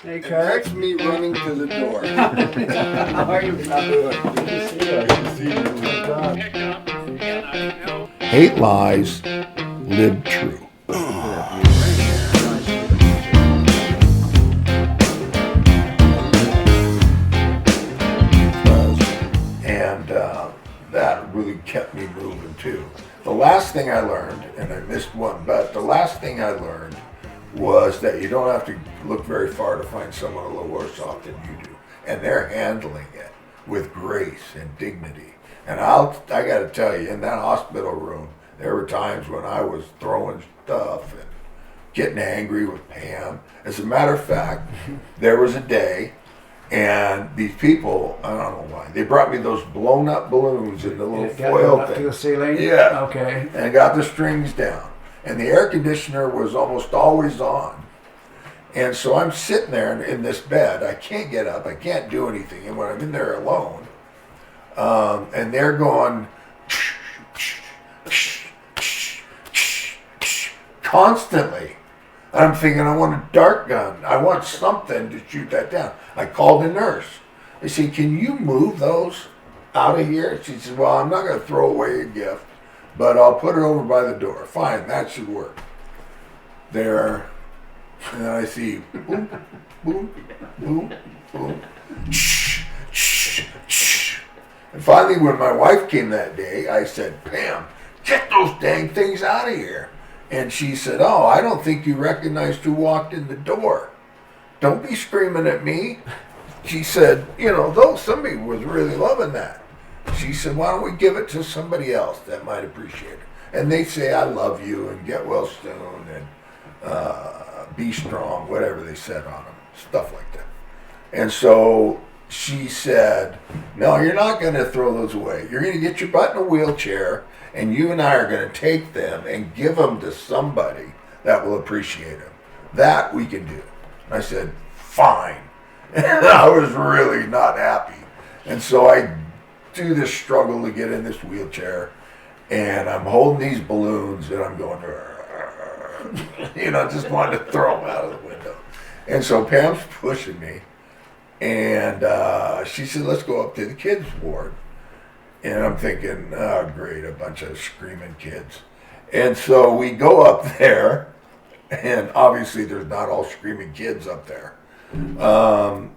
Hey, And Curt. that's me running to the door. How are you, brother? Good to see you. Good to see you. Oh, God. Hate lies, live true. And that really kept me moving too. The last thing I learned, and I missed one, but the last thing I learned was that you don't have to look very far to find someone a little worse off than you do. And they're handling it with grace and dignity. And I got to tell you, in that hospital room, there were times when I was throwing stuff and getting angry with Pam. As a matter of fact, there was a day, and these people, I don't know why, they brought me those blown up balloons in the little Get them foil up to thing. the ceiling? Yeah. Okay. And got the strings down. And the air conditioner was almost always on. And so I'm sitting there in this bed. I can't get up. I can't do anything. And when I'm in there alone, and they're going constantly. I'm thinking, I want a dart gun. I want something to shoot that down. I called the nurse. I said, can you move those out of here? She said, well, I'm not going to throw away a gift, but I'll put it over by the door. Fine, that should work. There, and then I see boom, boom, boom, boom. Shh, shh, shh. And finally, when my wife came that day, I said, Pam, get those dang things out of here. And she said, oh, I don't think you recognized who walked in the door. Don't be screaming at me. She said, though somebody was really loving that. She said, why don't we give it to somebody else that might appreciate it? And they say, I love you and get well soon and be strong, whatever they said on them, stuff like that. And so she said, no, you're not going to throw those away. You're going to get your butt in a wheelchair, and you and I are going to take them and give them to somebody that will appreciate them. That we can do. And I said, fine. And I was really not happy. And so I do this struggle to get in this wheelchair, and I'm holding these balloons, and I'm going, just wanted to throw them out of the window. And so Pam's pushing me, and she said, let's go up to the kids' ward. And I'm thinking, oh, great, a bunch of screaming kids. And so we go up there, and obviously there's not all screaming kids up there. The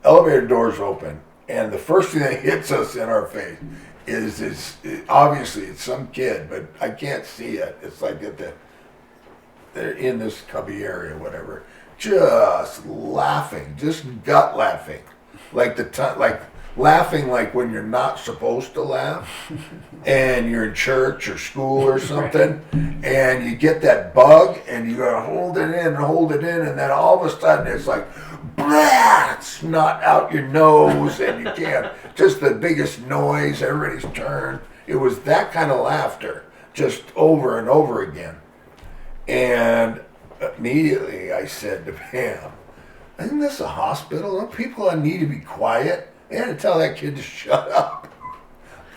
elevator doors open, and the first thing that hits us in our face is this, obviously it's some kid, but I can't see it. It's like they're in this cubby area, whatever, just laughing, just gut laughing, like laughing like when you're not supposed to laugh and you're in church or school or something, and you get that bug and you gotta hold it in, and then all of a sudden it's like blah, snot out your nose, and you can't, just the biggest noise, everybody's turned. It was that kind of laughter just over and over again. And immediately I said to Pam, isn't this a hospital? Don't people need to be quiet? They had to tell that kid to shut up.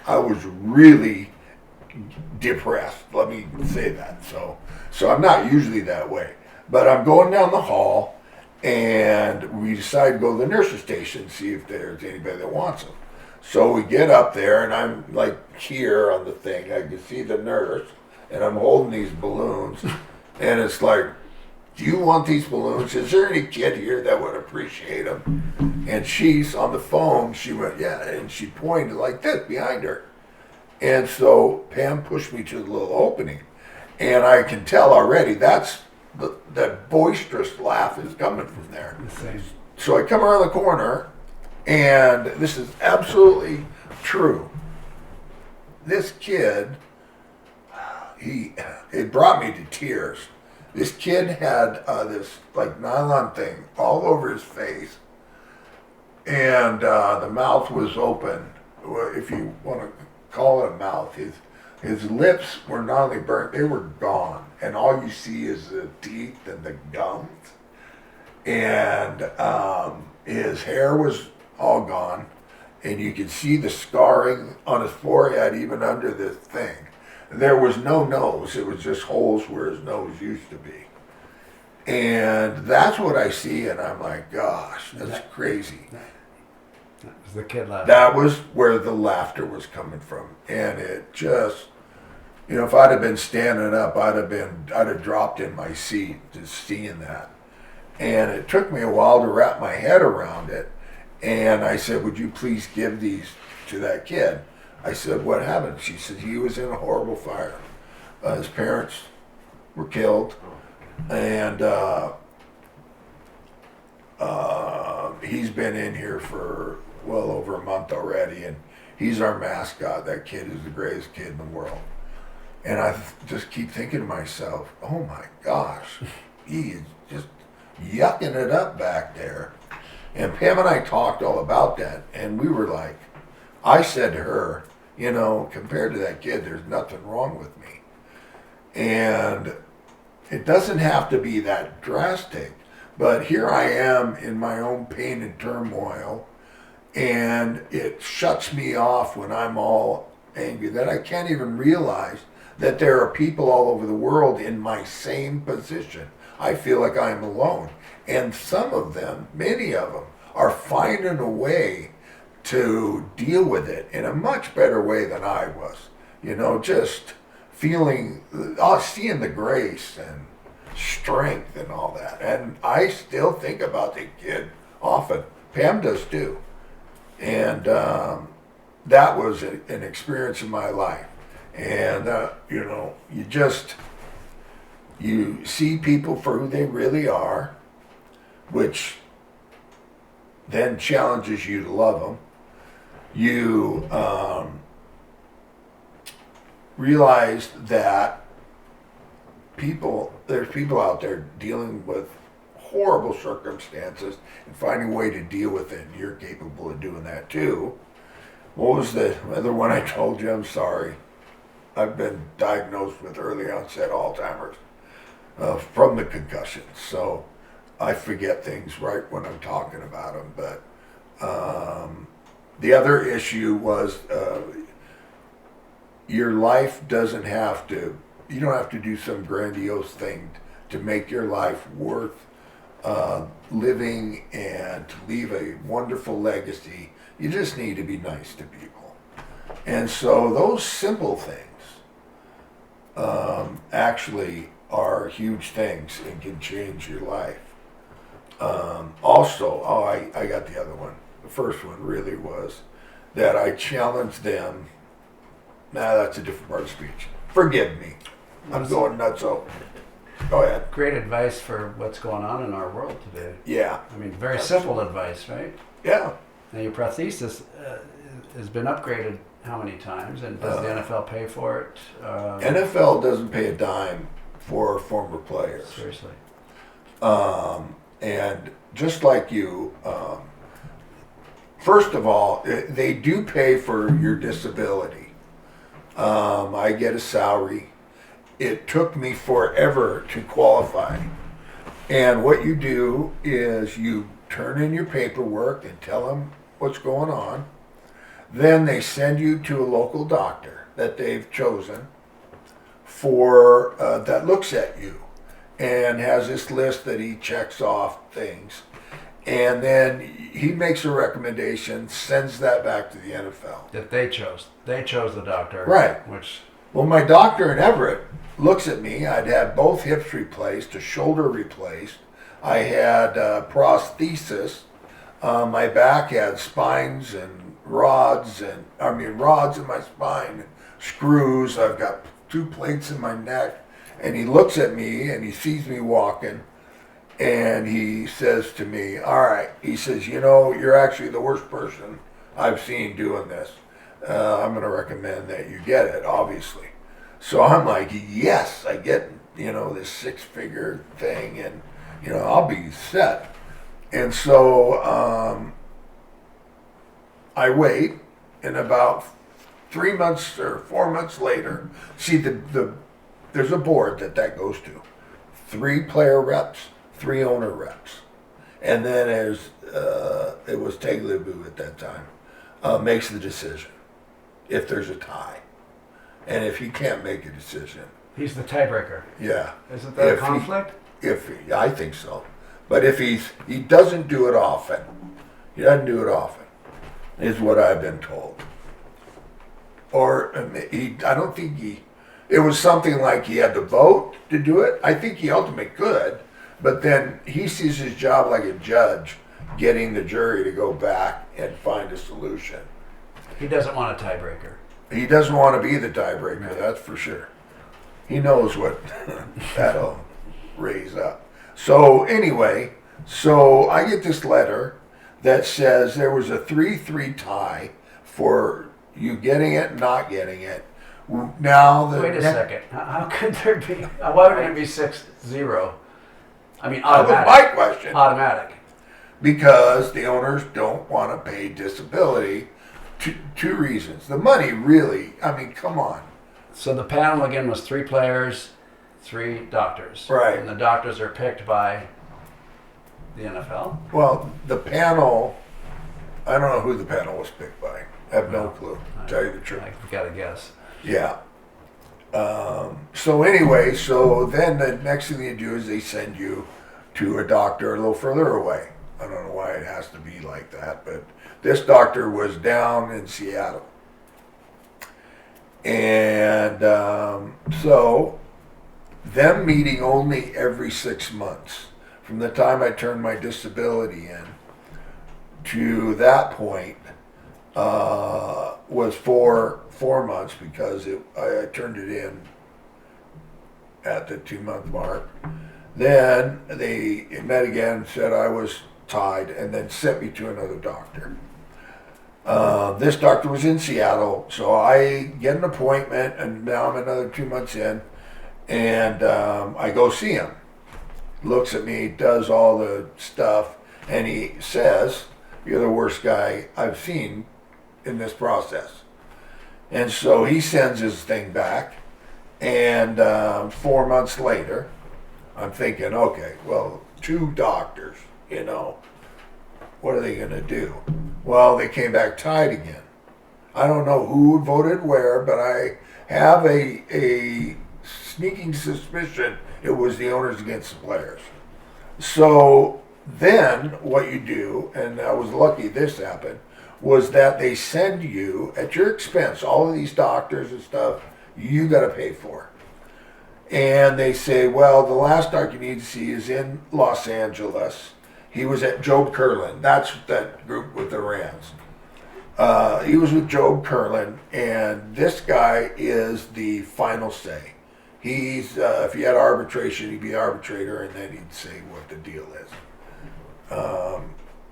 I was really depressed, let me say that. So I'm not usually that way. But I'm going down the hall, and we decide to go to the nurse's station and see if there's anybody that wants them. So we get up there, and I'm like here on the thing. I can see the nurse, and I'm holding these balloons. And it's like, do you want these balloons? Is there any kid here that would appreciate them? And she's on the phone. She went, yeah. And she pointed like this behind her. And so Pam pushed me to the little opening. And I can tell already that boisterous laugh is coming from there. So I come around the corner, and this is absolutely true. This kid, it brought me to tears. This kid had this like nylon thing all over his face, and the mouth was open, if you want to call it a mouth. His lips were not only burnt, they were gone, and all you see is the teeth and the gums, and his hair was all gone, and you could see the scarring on his forehead even under this thing. There was no nose. It was just holes where his nose used to be. And that's what I see, and I'm like, gosh, that's crazy. That was the kid laughing. That was where the laughter was coming from. And it just, if I'd have been standing up, I'd have dropped in my seat just seeing that. And it took me a while to wrap my head around it. And I said, would you please give these to that kid? I said, what happened? She said, he was in a horrible fire. His parents were killed. And he's been in here for well over a month already. And he's our mascot. That kid is the greatest kid in the world. And I just keep thinking to myself, oh my gosh, he is just yucking it up back there. And Pam and I talked all about that, and we were like, I said to her, compared to that kid, there's nothing wrong with me. And it doesn't have to be that drastic, but here I am in my own pain and turmoil, and it shuts me off when I'm all angry that I can't even realize that there are people all over the world in my same position. I feel like I'm alone. And some of them, many of them, are finding a way to deal with it in a much better way than I was. Just feeling, seeing the grace and strength and all that. And I still think about the kid often. Pam does too. And that was an experience in my life. And, you see people for who they really are, which then challenges you to love them. You realize that there's people out there dealing with horrible circumstances and finding a way to deal with it. And you're capable of doing that too. What was the other one I told you? I'm sorry. I've been diagnosed with early onset Alzheimer's from the concussions. So I forget things right when I'm talking about them. But the other issue was your life doesn't have to, you don't have to do some grandiose thing to make your life worth living and to leave a wonderful legacy. You just need to be nice to people. And so those simple things actually are huge things and can change your life. I got the other one. The first one really was that I challenged them. That's a different part of speech. Forgive me. I'm going nuts over. Go ahead. Great advice for what's going on in our world today. Yeah. I mean, very simple advice, right? Yeah. Now, your prosthesis has been upgraded how many times, and does the NFL pay for it? NFL doesn't pay a dime for former players. Seriously. And just like you, first of all, they do pay for your disability. I get a salary. It took me forever to qualify. And what you do is you turn in your paperwork and tell them what's going on. Then they send you to a local doctor that they've chosen for that looks at you and has this list that he checks off things. And then he makes a recommendation, sends that back to the NFL. That they chose. They chose the doctor. Right. Which. Well, my doctor in Everett looks at me. I'd had both hips replaced, a shoulder replaced. I had prosthesis. My back had spines and rods in my spine, screws. I've got 2 plates in my neck. And he looks at me and he sees me walking. And he says to me, all right, he says, you're actually the worst person I've seen doing this. I'm going to recommend that you get it, obviously. So I'm like, yes, I get, this 6-figure thing and, I'll be set. And so I wait, and about 3 months or 4 months later, see, there's a board that goes to. 3 player reps, 3 owner reps. And then it was Tagliabue at that time, makes the decision if there's a tie. And if he can't make a decision. He's the tiebreaker. Yeah. Isn't that a conflict? I think so. But if he doesn't do it often, is what I've been told. Or I don't think it was something like he had to vote to do it. I think he ultimately could, but then he sees his job like a judge, getting the jury to go back and find a solution. He doesn't want a tiebreaker. He doesn't want to be the tiebreaker, Right. That's for sure. He knows what that'll raise up. So anyway, so I get this letter that says there was a 3-3 tie for you getting it, not getting it. Now Wait a second. How could there be? Why would it be 6-0? I mean, automatic. That was my question. Automatic. Because the owners don't want to pay disability. Two reasons. The money really, I mean, come on. So the panel again was 3 players, 3 doctors. Right. And the doctors are picked by the NFL. Well, the panel, I don't know who the panel was picked by. I have no clue, to tell you the truth. I gotta guess. Yeah. So anyway, so then the next thing they do is they send you to a doctor a little further away. I don't know why it has to be like that, but this doctor was down in Seattle. And so them meeting only every 6 months from the time I turned my disability in to that point was 4 months because I turned it in at the 2-month mark. Then they met again, said I was tied, and then sent me to another doctor. This doctor was in Seattle, so I get an appointment, and now I'm another 2 months in, and I go see him. Looks at me, does all the stuff, and he says, "You're the worst guy I've seen in this process." And so he sends his thing back, and 4 months later, I'm thinking, okay, well, 2 doctors, what are they going to do? Well, they came back tied again. I don't know who voted where, but I have a sneaking suspicion it was the owners against the players. So then what you do, and I was lucky this happened, was that they send you, at your expense, all of these doctors and stuff, you got to pay for. And they say, well, the last doctor you need to see is in Los Angeles. He was at Joe Curlin. That's that group with the Rams. He was with Joe Curlin, and this guy is the final say. He's, if he had arbitration, he'd be arbitrator, and then he'd say what the deal is.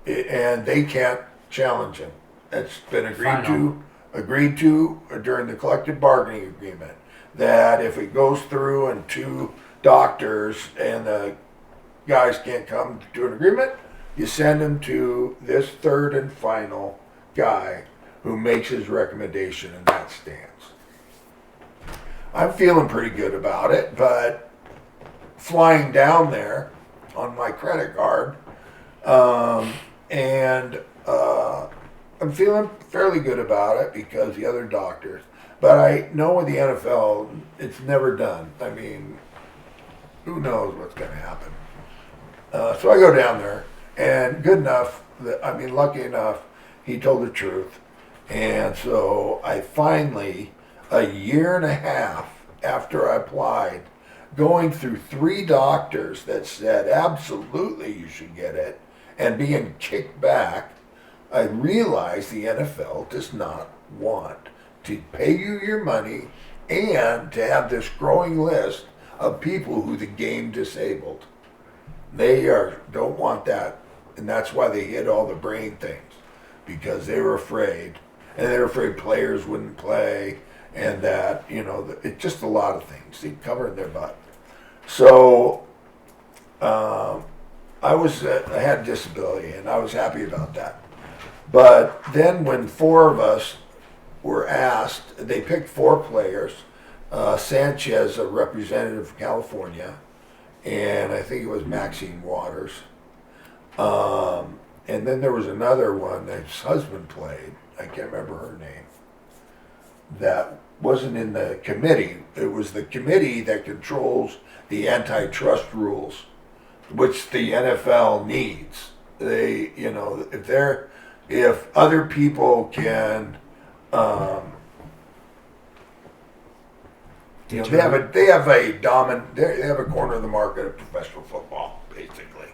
And they can't challenge him. It's been agreed to during the collective bargaining agreement that if it goes through and 2 doctors and the guys can't come to an agreement, you send them to this 3rd and final guy who makes his recommendation, and that stands. I'm feeling pretty good about it, but flying down there on my credit card, and I'm feeling fairly good about it because the other doctors, but I know with the NFL, it's never done. I mean, who knows what's going to happen. So I go down there, and lucky enough, he told the truth. And so I finally, a year and a half after I applied, going through 3 doctors that said, absolutely you should get it, and being kicked back, I realized the NFL does not want to pay you your money and to have this growing list of people who the game disabled. They don't want that, and that's why they hid all the brain things, because they were afraid, and they were afraid players wouldn't play, and that, it's just a lot of things. They covered their butt. So I had disability, and I was happy about that. But then when 4 of us were asked, they picked 4 players, Sanchez, a representative from California, and I think it was Maxine Waters. And then there was another one that his husband played. I can't remember her name. That wasn't in the committee. It was the committee that controls the antitrust rules which the NFL needs. They, if other people can, they have a corner of the market of professional football, basically.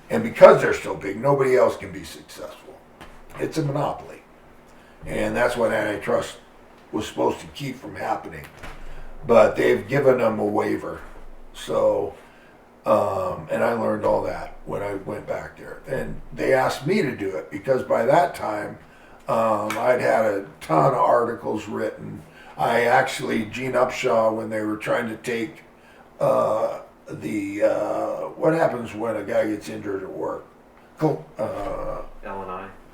And because they're so big, nobody else can be successful. It's a monopoly. And that's what antitrust was supposed to keep from happening. But they've given them a waiver. So, and I learned all that when I went back there. And they asked me to do it because by that time, I'd had a ton of articles written. Gene Upshaw, when they were trying to take what happens when a guy gets injured at work?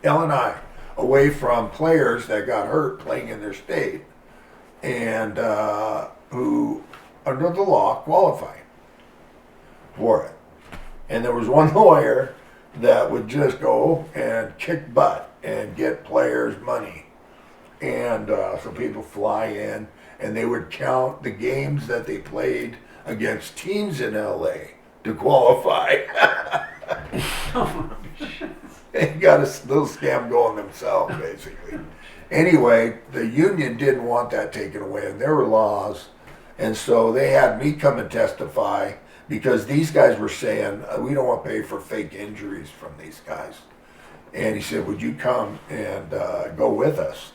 L&I, away from players that got hurt playing in their state and who, under the law, qualified for it. And there was one lawyer that would just go and kick butt and get players money. And so people fly in and they would count the games that they played against teams in LA to qualify. They got a little scam going themselves, basically. Anyway, the union didn't want that taken away, and there were laws. And so they had me come and testify because these guys were saying, we don't want to pay for fake injuries from these guys. And he said, would you come and go with us?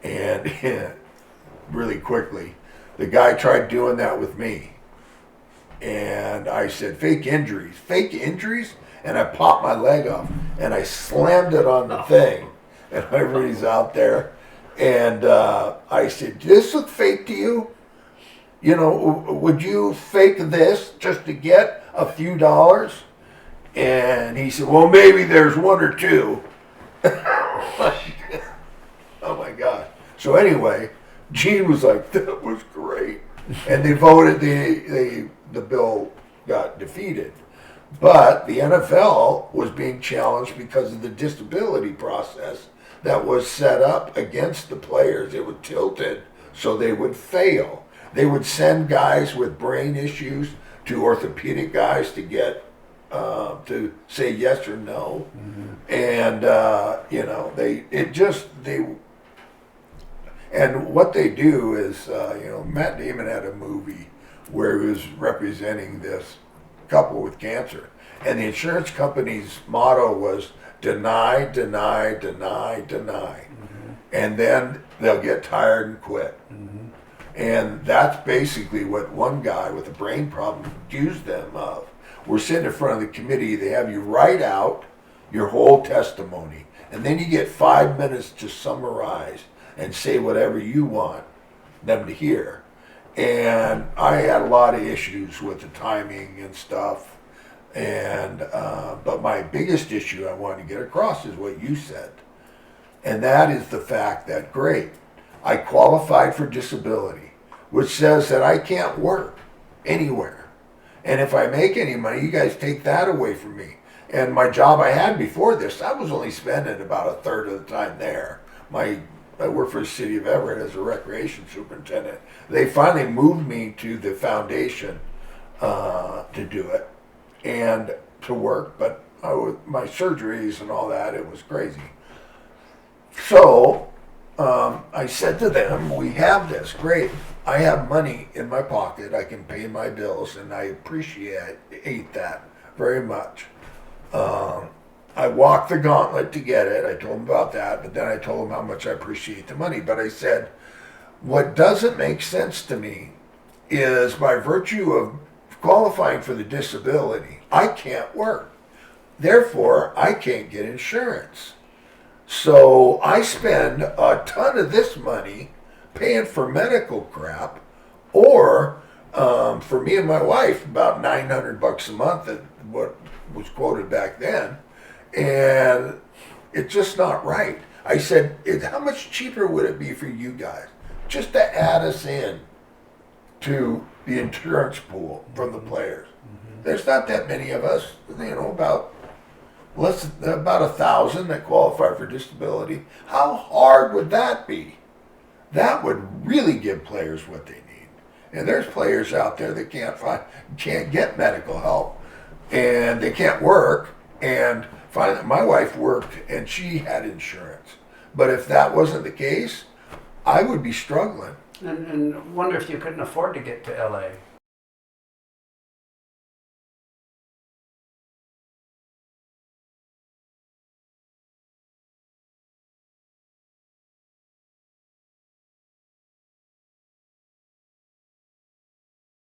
And really quickly, the guy tried doing that with me. And I said, fake injuries? And I popped my leg off and I slammed it on the thing. And everybody's out there. And I said, does this look fake to you? Would you fake this just to get a few dollars? And he said, well, maybe there's one or two. Oh my God. So anyway, Gene was like, that was great. And they voted, the bill got defeated. But the NFL was being challenged because of the disability process that was set up against the players. It was tilted so they would fail. They would send guys with brain issues to orthopedic guys to get to say yes or no. Mm-hmm. And and what they do is, Matt Damon had a movie where he was representing this couple with cancer. And the insurance company's motto was deny, deny, deny, deny. Mm-hmm. And then they'll get tired and quit. Mm-hmm. And that's basically what one guy with a brain problem accused them of. We're sitting in front of the committee, they have you write out your whole testimony. And then you get 5 minutes to summarize and say whatever you want them to hear. And I had a lot of issues with the timing and stuff. And but my biggest issue I wanted to get across is what you said. And that is the fact that, great, I qualified for disability, which says that I can't work anywhere. And if I make any money, you guys take that away from me. And my job I had before this, I was only spending about a third of the time there. I worked for the city of Everett as a recreation superintendent. They finally moved me to the foundation to do it and to work, but my surgeries and all that, it was crazy. So I said to them, we have this, great. I have money in my pocket, I can pay my bills, and I appreciate that very much. I walked the gauntlet to get it. I told them about that, but then I told them how much I appreciate the money. But I said, what doesn't make sense to me is by virtue of qualifying for the disability, I can't work. Therefore, I can't get insurance. So I spend a ton of this money paying for medical crap, or for me and my wife, about $900 a month, what was quoted back then. And it's just not right. I said, how much cheaper would it be for you guys just to add us in to the insurance pool from the players? Mm-hmm. There's not that many of us, about 1,000 that qualify for disability. How hard would that be? That would really give players what they need. And there's players out there that can't get medical help, and they can't work. And finally, my wife worked, and she had insurance. But if that wasn't the case, I would be struggling. And wonder if you couldn't afford to get to LA.